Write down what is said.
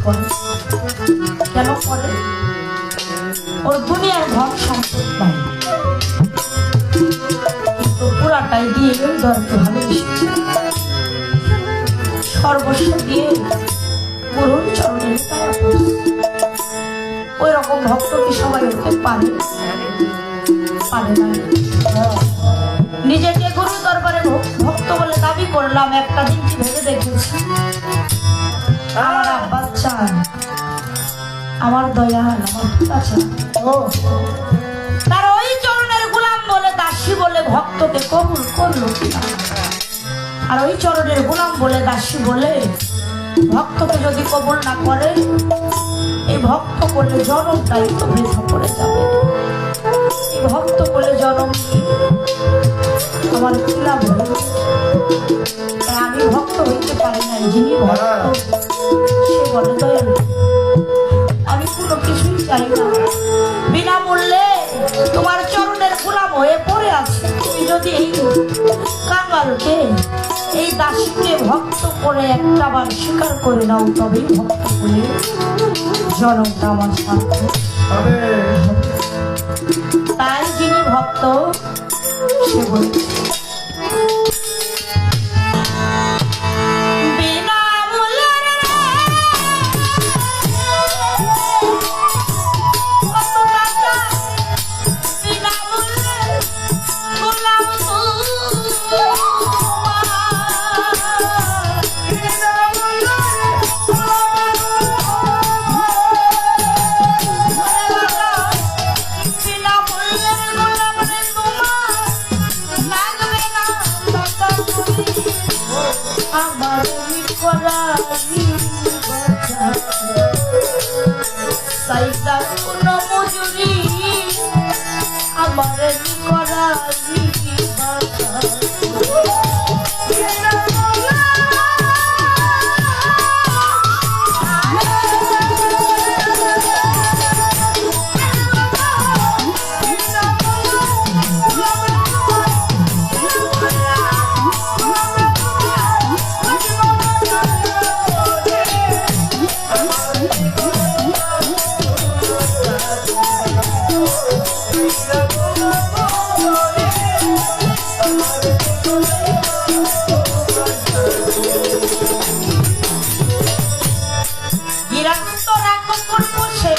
করে। কেন করে? ওর দুনিয়ার ধন সম্পদ নাই, কিন্তু পুরাটাই দিয়ে ওই দরকে ভালোবেসেছে, সর্বস্ব দিয়ে গুরুর চরণে ওই রকম ভক্ত কি সবাই হতে পারে? পারে না। নিজেকে গুরু দরবারে ভক্ত বলে দাবি করলাম, একটা দিন কি ভেবে দেখেছি আমার আব্বা চান, আমার দয়াল, আমার পিতা চান তার ওই চরণের গোলাম বলে, দাসী বলে ভক্তকে কবুল করলো কিনা? আর ওই চরণের গোলাম বলে, দাসী বলে ভক্তকে যদি কবুল না করে, এই ভক্ত বলে জনমটাই তো বৃথা পড়ে যাবে। এই ভক্ত বলে জনম আমার কি লাভ হবে? আমি ভক্ত হইতে পারি না, যিনি ভক্ত সে বলে দয়াল আমি কোনো কিছুই চাই না, বিনামূল্যে তোমার চরণের গোলাম হয়ে পড়ে আছে। তুমি যদি এই কাঙ্গালকে, এই দাসীকে ভক্ত করে একটা বার স্বীকার করে নাও, তবেই ভক্ত বলে জনমটা আমার সাথে। তাই যিনি ভক্ত সে বলছে সাইদা কোন মজুরি আমার করা গিরান্তরা কখন বসে